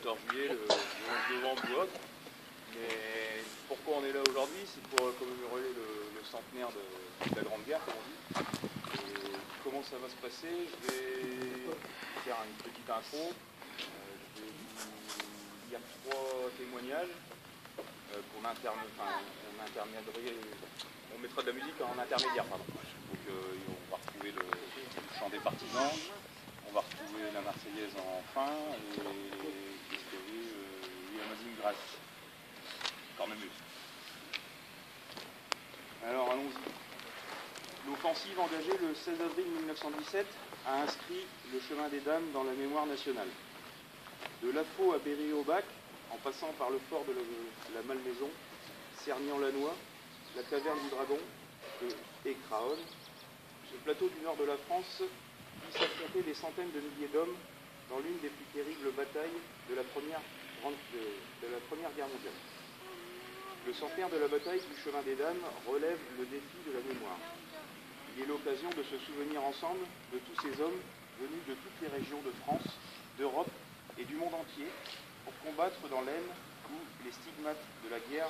14 juillet, le 11 novembre ou autre. Mais pourquoi on est là aujourd'hui? C'est pour commémorer le centenaire de la Grande Guerre, comme on dit. Et comment ça va se passer? Je vais faire une petite intro. Je vais vous lire 3 témoignages. On mettra de la musique en intermédiaire, pardon. Donc on va retrouver le chant des partisans, on va retrouver la Marseillaise en fin et Amazing Grace. Cornemuse. Alors allons-y. L'offensive engagée le 16 avril 1917 a inscrit le chemin des Dames dans la mémoire nationale. De Lafaux à Berry-au-Bac, en passant par le fort de la Malmaison, Cernian-la-Noix, la caverne du Dragon et Craonne, ce plateau du nord de la France vit s'affronter des centaines de milliers d'hommes dans l'une des plus terribles batailles de la Première Guerre mondiale. Le centenaire de la bataille du chemin des Dames relève le défi de la mémoire. Il est l'occasion de se souvenir ensemble de tous ces hommes venus de toutes les régions de France, d'Europe et du monde entier pour combattre dans l'Aisne où les stigmates de la guerre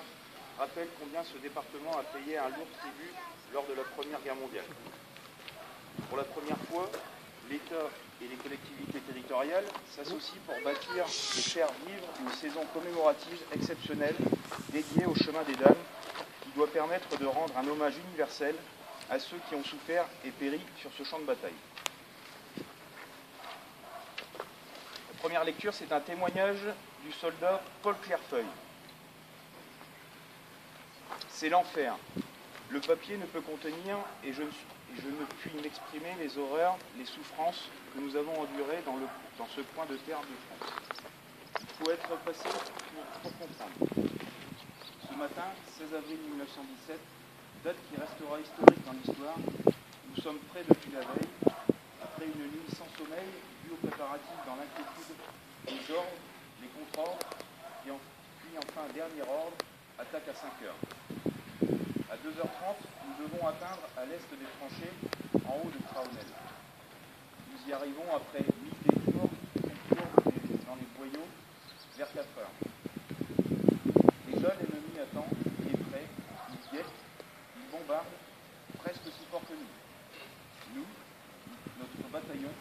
rappellent combien ce département a payé un lourd tribut lors de la Première Guerre mondiale. Pour la première fois, l'État et les collectivités territoriales s'associent pour bâtir et faire vivre une saison commémorative exceptionnelle dédiée au chemin des Dames qui doit permettre de rendre un hommage universel à ceux qui ont souffert et péri sur ce champ de bataille. La première lecture, c'est un témoignage du soldat Paul Clairefeuille. C'est l'enfer. Le papier ne peut contenir, et je ne puis m'exprimer les horreurs, les souffrances que nous avons endurées dans ce coin de terre de France. Il faut être passé pour comprendre. Ce matin, 16 avril 1917, date qui restera historique dans l'histoire, nous sommes prêts depuis la veille, après une nuit sans sommeil, due aux préparatifs dans l'inquiétude, les ordres, les contre-ordres, puis enfin, dernier ordre, attaque à 5 heures. À 2h30, nous devons atteindre à l'est des tranchées, en haut de Craonel. Nous y arrivons après 1000 détours dans les boyaux, vers 4 heures. Déjà, l'ennemi attend, il est prêt, il guette, il bombarde, presque aussi fort que nous. Nous, notre bataillon,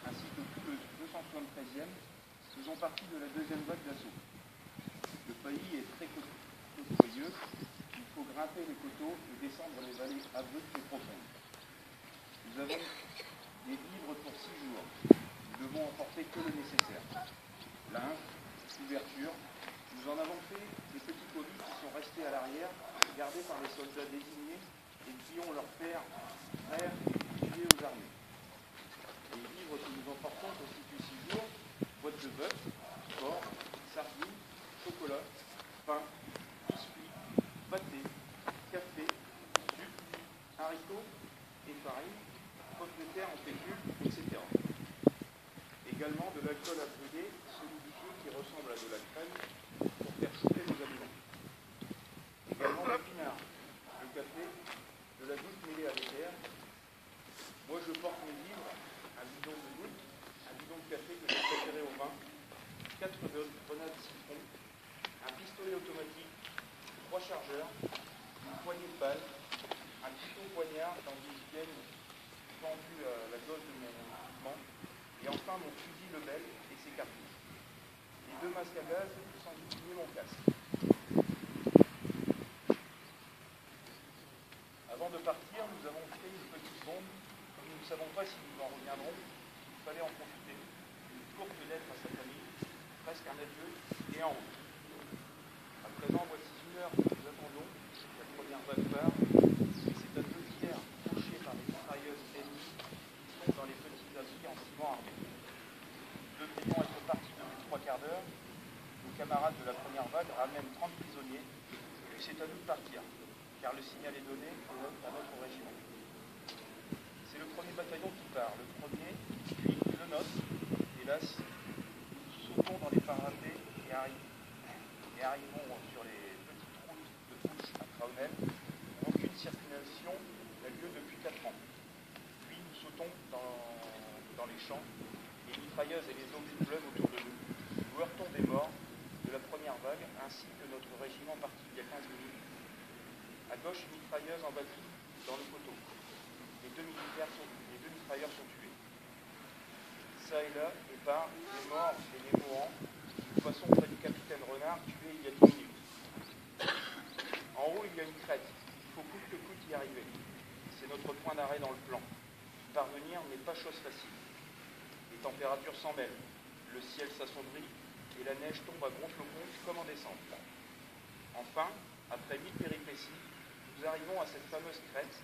ainsi que tout le 273e, faisons partie de la deuxième vague d'assaut. Le pays est très côtoyeux. Il faut grimper les coteaux et descendre les vallées abruptes et profondes. Nous avons des vivres pour 6 jours. Nous devons emporter que le nécessaire. Linge, couverture. Nous en avons fait des petits colis qui sont restés à l'arrière, gardés par les soldats désignés et qui ont leurs pères, frères tués aux armées. Les vivres que nous emportons constituent 6 jours, boîtes de bœuf, porc, sardines, chocolat, pain, biscuits, pâté, café, sucre, haricots et farine, pommes de terre en fécule, etc. Également de l'alcool à brûler, solidifié qui ressemble à de la crème pour faire chauffer nos aliments. Également du pinard, le café, de la goutte mêlée à l'éther. Moi je porte mes livres, un bidon de goutte, un bidon de café que j'ai préféré au vin, 4 grenades citron, un pistolet automatique, 3 chargeurs, une poignée de balles, un couteau poignard dans une gaine pendue à la gauche de mon équipement, et enfin mon fusil Lebel et ses cartouches. Les 2 masques à gaz sans oublier mon casque. Avant de partir, nous avons fait une petite bombe. Comme nous ne savons pas si nous en reviendrons, il fallait en profiter. Une courte lettre à sa famille, presque un adieu, et en route. À présent, voici 1 heure que nous attendons, la première vague part, et c'est à 2 tiers touchés par les mitrailleuses ennemies qui sont dans les petits abris en ciment armé. Nous devrions être partis depuis 3 quarts d'heure. Nos camarades de la première vague ramènent 30 prisonniers, puis c'est à nous de partir, car le signal est donné à notre régiment. C'est le premier bataillon qui part, le premier, puis le nôtre. Hélas, nous sautons dans les parapets et arrivons sur les petites routes de bouche à Craonel, où aucune circulation n'a lieu depuis 4 ans. Puis nous sautons dans les champs, les mitrailleuses et les obus pleuvent autour de nous. Nous heurtons des morts, gauche, une mitrailleuse en batterie dans le poteau. Les deux mitrailleurs sont tués. Ça et là, épars, les morts et les mourants, de façon près du capitaine Renard, tué il y a 10 minutes. En haut, il y a une crête. Il faut coûte que coûte y arriver. C'est notre point d'arrêt dans le plan. Parvenir n'est pas chose facile. Les températures s'en mêlent. Le ciel s'assombrit et la neige tombe à gros flocons comme en décembre. Enfin, après 1000 péripéties, nous arrivons à cette fameuse crête.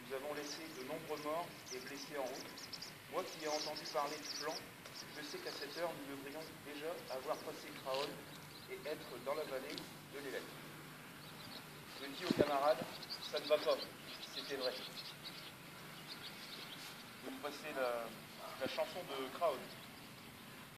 Nous avons laissé de nombreux morts et blessés en route. Moi qui ai entendu parler du plan, je sais qu'à cette heure, nous devrions déjà avoir passé Craonne et être dans la vallée de l'Élette. Je dis aux camarades, ça ne va pas, c'était vrai. Vous me passez la chanson de Craonne.